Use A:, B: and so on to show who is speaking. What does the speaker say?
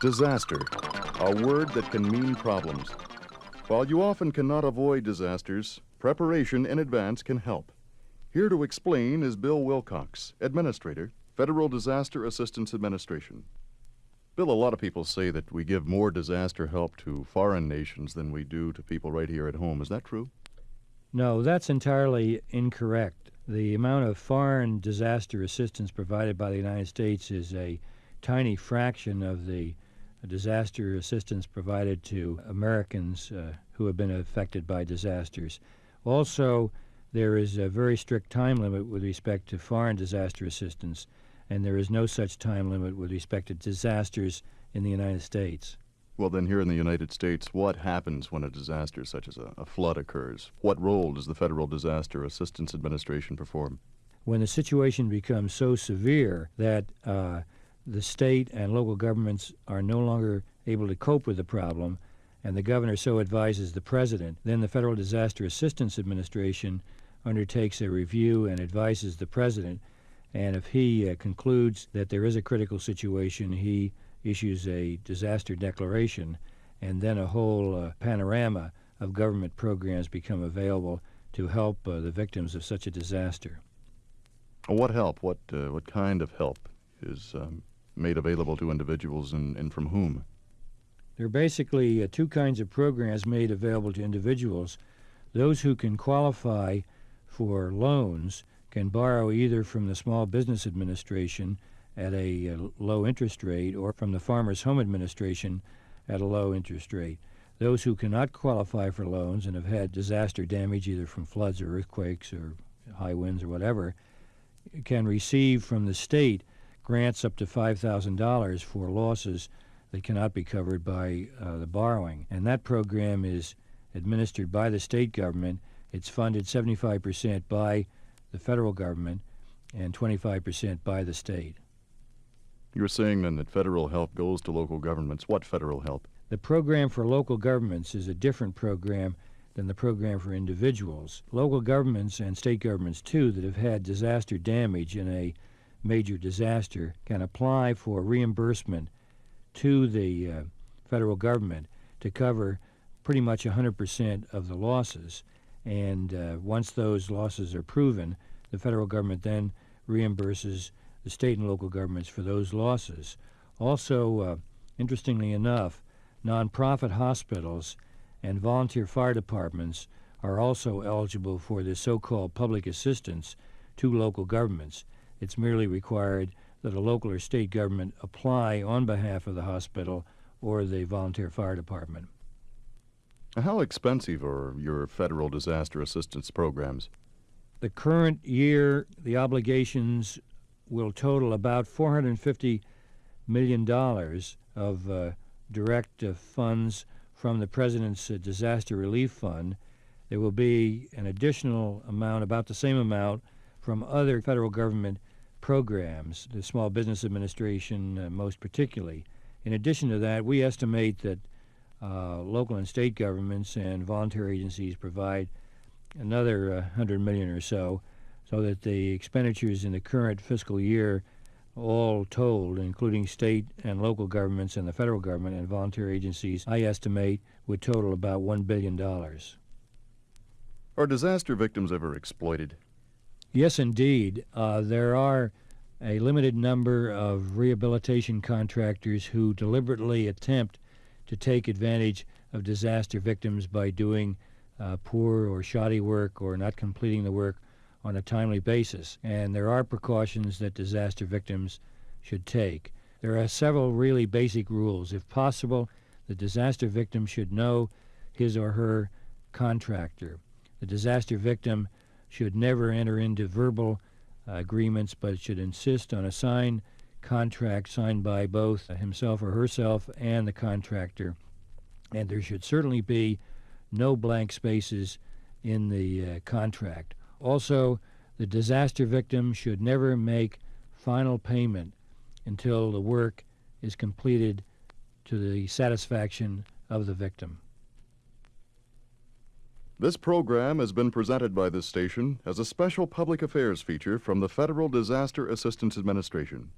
A: Disaster, a word that can mean problems. While you often cannot avoid disasters, preparation in advance can help. Here to explain is Bill Wilcox, Administrator, Federal Disaster Assistance Administration. Bill, a lot of people say that we give more disaster help to foreign nations than we do to people right here at home. Is that true?
B: No, that's entirely incorrect. The amount of foreign disaster assistance provided by the United States is a tiny fraction of the disaster assistance provided to Americans who have been affected by disasters. Also, there is a very strict time limit with respect to foreign disaster assistance, and there is no such time limit with respect to disasters in the United States.
A: Well, then here in the United States, what happens when a disaster such as a flood occurs? What role does the Federal Disaster Assistance Administration perform?
B: When the situation becomes so severe that the state and local governments are no longer able to cope with the problem, and the governor so advises the president, then the Federal Disaster Assistance Administration undertakes a review and advises the president, and if he concludes that there is a critical situation, he issues a disaster declaration, and then a whole panorama of government programs become available to help the victims of such a disaster.
A: What help? What kind of help is made available to individuals, and from whom?
B: There are basically two kinds of programs made available to individuals. Those who can qualify for loans can borrow either from the Small Business Administration at a low interest rate or from the Farmers Home Administration at a low interest rate. Those who cannot qualify for loans and have had disaster damage either from floods or earthquakes or high winds or whatever can receive from the state grants up to $5,000 for losses that cannot be covered by the borrowing. And that program is administered by the state government. It's funded 75% by the federal government and 25% by the state.
A: You're saying then that federal help goes to local governments. What federal help?
B: The program for local governments is a different program than the program for individuals. Local governments and state governments, too, that have had disaster damage in a major disaster can apply for reimbursement to the federal government to cover pretty much 100% of the losses. And once those losses are proven, the federal government then reimburses the state and local governments for those losses. Also, interestingly enough, nonprofit hospitals and volunteer fire departments are also eligible for this so-called public assistance to local governments. It's merely required that a local or state government apply on behalf of the hospital or the volunteer fire department.
A: How expensive are your federal disaster assistance programs?
B: The current year, the obligations will total about $450 million of direct funds from the President's Disaster Relief Fund. There will be an additional amount, about the same amount, from other federal government programs, the Small Business Administration most particularly. In addition to that, we estimate that local and state governments and volunteer agencies provide another $100 million or so that the expenditures in the current fiscal year, all told, including state and local governments and the federal government and volunteer agencies, I estimate would total about $1 billion.
A: Are disaster victims ever exploited?
B: Yes, indeed. There are a limited number of rehabilitation contractors who deliberately attempt to take advantage of disaster victims by doing poor or shoddy work or not completing the work on a timely basis. And there are precautions that disaster victims should take. There are several really basic rules. If possible, the disaster victim should know his or her contractor. The disaster victim should never enter into verbal agreements, but should insist on a signed contract signed by both himself or herself and the contractor. And there should certainly be no blank spaces in the contract. Also, the disaster victim should never make final payment until the work is completed to the satisfaction of the victim.
A: This program has been presented by this station as a special public affairs feature from the Federal Disaster Assistance Administration.